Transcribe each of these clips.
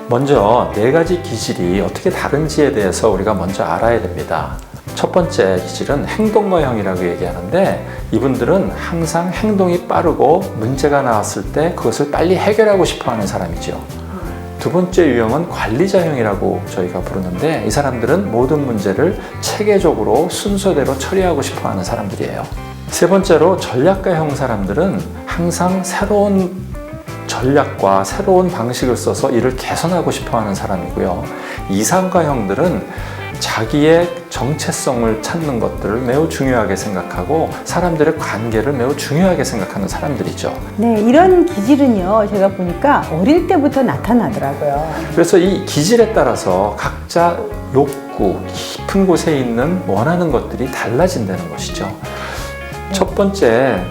먼저 네 가지 기질이 어떻게 다른지에 대해서 우리가 먼저 알아야 됩니다. 첫 번째 기질은 행동가형이라고 얘기하는데, 이분들은 항상 행동이 빠르고 문제가 나왔을 때 그것을 빨리 해결하고 싶어 하는 사람이죠. 두 번째 유형은 관리자형이라고 저희가 부르는데, 이 사람들은 모든 문제를 체계적으로 순서대로 처리하고 싶어 하는 사람들이에요. 세 번째로 전략가형 사람들은 항상 새로운 전략과 새로운 방식을 써서 일을 개선하고 싶어 하는 사람이고요. 이상가형들은 자기의 정체성을 찾는 것들을 매우 중요하게 생각하고 사람들의 관계를 매우 중요하게 생각하는 사람들이죠. 네, 이런 기질은요, 제가 보니까 어릴 때부터 나타나더라고요. 그래서 이 기질에 따라서 각자 욕구, 깊은 곳에 있는 원하는 것들이 달라진다는 것이죠. 첫 번째,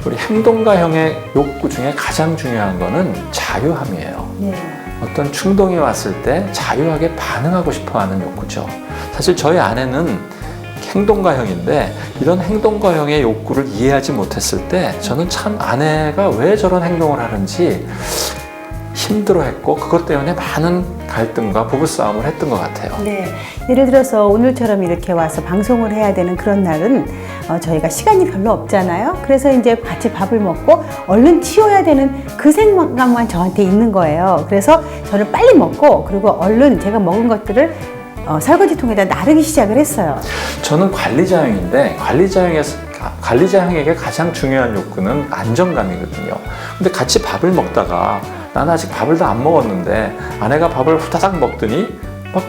우리 행동가형의 욕구 중에 가장 중요한 거는 자유함이에요. 네. 어떤 충동이 왔을 때 자유하게 반응하고 싶어 하는 욕구죠. 사실 저희 아내는 행동가형인데, 이런 행동가형의 욕구를 이해하지 못했을 때 저는 참 아내가 왜 저런 행동을 하는지 힘들어했고, 그것 때문에 많은 갈등과 부부싸움을 했던 것 같아요. 네. 예를 들어서 오늘처럼 이렇게 와서 방송을 해야 되는 그런 날은 저희가 시간이 별로 없잖아요. 그래서 이제 같이 밥을 먹고 얼른 치워야 되는 그 생각만 저한테 있는 거예요. 그래서 저는 빨리 먹고, 그리고 얼른 제가 먹은 것들을 설거지통에다 나르기 시작을 했어요. 저는 관리자형인데, 관리자형에게 가장 중요한 욕구는 안정감이거든요. 근데 같이 밥을 먹다가 나는 아직 밥을 다 안 먹었는데 아내가 밥을 후다닥 먹더니 막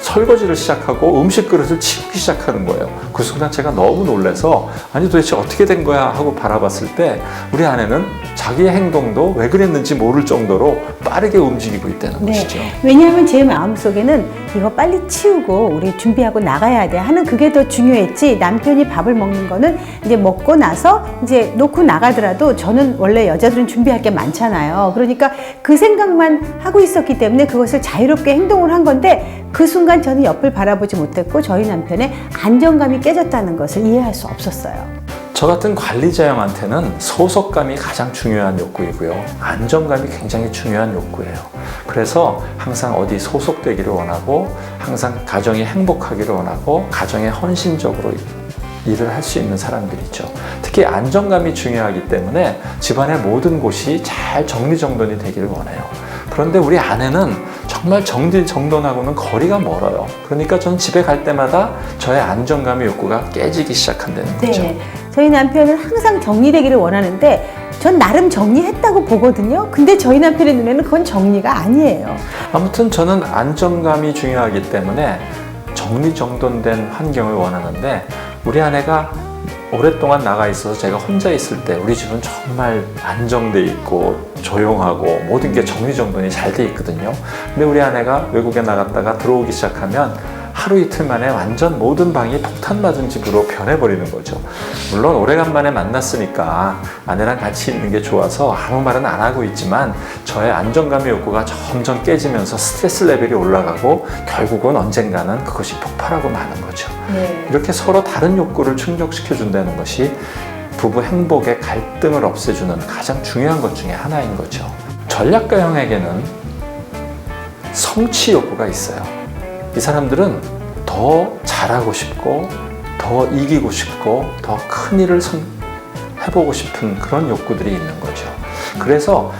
설거지를 시작하고 음식 그릇을 치우기 시작하는 거예요. 그 순간 제가 너무 놀라서, 아니 도대체 어떻게 된 거야 하고 바라봤을 때 우리 아내는 자기의 행동도 왜 그랬는지 모를 정도로 빠르게 움직이고 있다는 것이죠. 왜냐하면 제 마음속에는 이거 빨리 치우고 우리 준비하고 나가야 돼 하는 그게 더 중요했지, 남편이 밥을 먹는 거는 이제 먹고 나서 이제 놓고 나가더라도 저는 원래 여자들은 준비할 게 많잖아요. 그러니까 그 생각만 하고 있었기 때문에 그것을 자유롭게 행동을 한 건데, 그 순간 저는 옆을 바라보지 못했고 저희 남편의 안정감이 깨졌다는 것을 이해할 수 없었어요. 저 같은 관리자형한테는 소속감이 가장 중요한 욕구이고요. 안정감이 굉장히 중요한 욕구예요. 그래서 항상 어디 소속되기를 원하고, 항상 가정이 행복하기를 원하고, 가정에 헌신적으로 일을 할 수 있는 사람들이죠. 특히 안정감이 중요하기 때문에 집안의 모든 곳이 잘 정리정돈이 되기를 원해요. 그런데 우리 아내는 정말 정리정돈하고는 거리가 멀어요. 그러니까 저는 집에 갈 때마다 저의 안정감의 욕구가 깨지기 시작한다는 거죠. 네. 저희 남편은 항상 정리되기를 원하는데 전 나름 정리했다고 보거든요. 근데 저희 남편의 눈에는 그건 정리가 아니에요. 아무튼 저는 안정감이 중요하기 때문에 정리정돈된 환경을 원하는데, 우리 아내가 오랫동안 나가 있어서 제가 혼자 있을 때 우리 집은 정말 안정돼 있고 조용하고 모든 게 정리정돈이 잘 돼 있거든요. 근데 우리 아내가 외국에 나갔다가 들어오기 시작하면 하루 이틀 만에 완전 모든 방이 폭탄 맞은 집으로 변해버리는 거죠. 물론 오래간만에 만났으니까 아내랑 같이 있는 게 좋아서 아무 말은 안 하고 있지만, 저의 안정감의 욕구가 점점 깨지면서 스트레스 레벨이 올라가고 결국은 언젠가는 그것이 폭발하고 마는 거죠. 네. 이렇게 서로 다른 욕구를 충족시켜 준다는 것이 부부 행복의 갈등을 없애주는 가장 중요한 것 중에 하나인 거죠. 전략가형에게는 성취 욕구가 있어요. 이 사람들은 더 잘하고 싶고, 더 이기고 싶고, 더 큰 일을 해보고 싶은 그런 욕구들이 있는 거죠. 그래서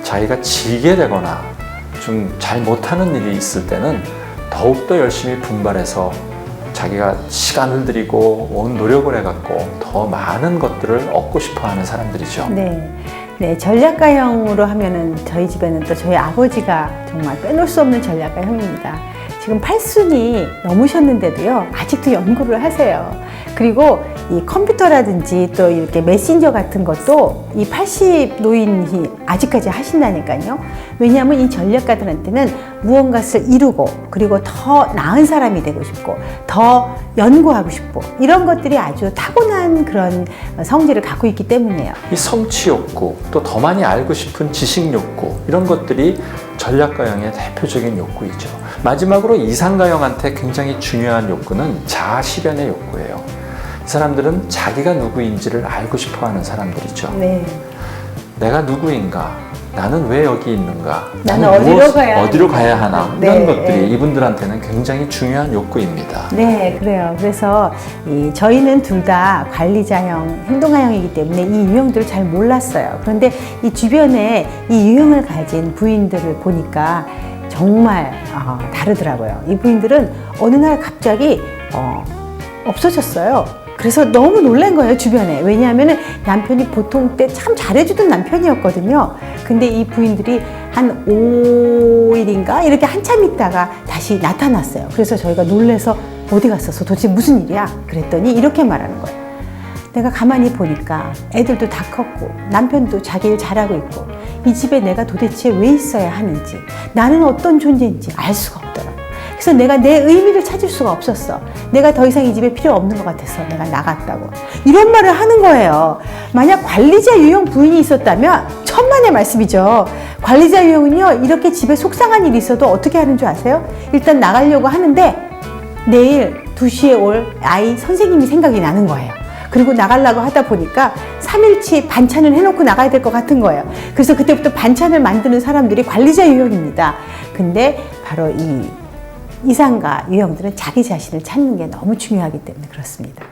자기가 지게 되거나 좀 잘 못하는 일이 있을 때는 더욱더 열심히 분발해서 자기가 시간을 들이고 온 노력을 해갖고 더 많은 것들을 얻고 싶어 하는 사람들이죠. 네. 네, 전략가형으로 하면은 저희 집에는 또 저희 아버지가 정말 빼놓을 수 없는 전략가형입니다. 지금 80이 넘으셨는데도요, 아직도 연구를 하세요. 그리고 이 컴퓨터라든지 또 이렇게 메신저 같은 것도 이 80 노인이 아직까지 하신다니까요. 왜냐하면 이 전략가들한테는 무언가를 이루고, 그리고 더 나은 사람이 되고 싶고, 더 연구하고 싶고, 이런 것들이 아주 타고난 그런 성질을 갖고 있기 때문이에요. 이 성취 욕구, 또 더 많이 알고 싶은 지식 욕구, 이런 것들이 전략가형의 대표적인 욕구이죠. 마지막으로 이상가형한테 굉장히 중요한 욕구는 자아 실현의 욕구예요. 이 사람들은 자기가 누구인지를 알고 싶어 하는 사람들이죠. 네. 내가 누구인가, 나는 왜 여기 있는가? 나는 어디로 가야 어디로 가야 하나? 네, 이런 것들이 네. 이분들한테는 굉장히 중요한 욕구입니다. 네, 그래요. 그래서 저희는 둘 다 관리자형, 행동가형이기 때문에 이 유형들을 잘 몰랐어요. 그런데 이 주변에 이 유형을 가진 부인들을 보니까 정말 다르더라고요. 이 부인들은 어느 날 갑자기 없어졌어요. 그래서 너무 놀란 거예요, 주변에. 왜냐하면 남편이 보통 때 참 잘해주던 남편이었거든요. 근데 이 부인들이 한 5일인가 이렇게 한참 있다가 다시 나타났어요. 그래서 저희가 놀래서 어디 갔었어? 도대체 무슨 일이야? 그랬더니 이렇게 말하는 거예요. 내가 가만히 보니까 애들도 다 컸고 남편도 자기 일 잘하고 있고 이 집에 내가 도대체 왜 있어야 하는지, 나는 어떤 존재인지 알 수가 없더라고. 그래서 내가 내 의미를 찾을 수가 없었어. 내가 더 이상 이 집에 필요 없는 것 같아서 내가 나갔다고. 이런 말을 하는 거예요. 만약 관리자 유형 부인이 있었다면 천만의 말씀이죠. 관리자 유형은요, 이렇게 집에 속상한 일이 있어도 어떻게 하는 줄 아세요? 일단 나가려고 하는데 내일 2시에 올 아이 선생님이 생각이 나는 거예요. 그리고 나가려고 하다 보니까 3일치 반찬을 해놓고 나가야 될 것 같은 거예요. 그래서 그때부터 반찬을 만드는 사람들이 관리자 유형입니다. 근데 바로 이 이상가 유형들은 자기 자신을 찾는 게 너무 중요하기 때문에 그렇습니다.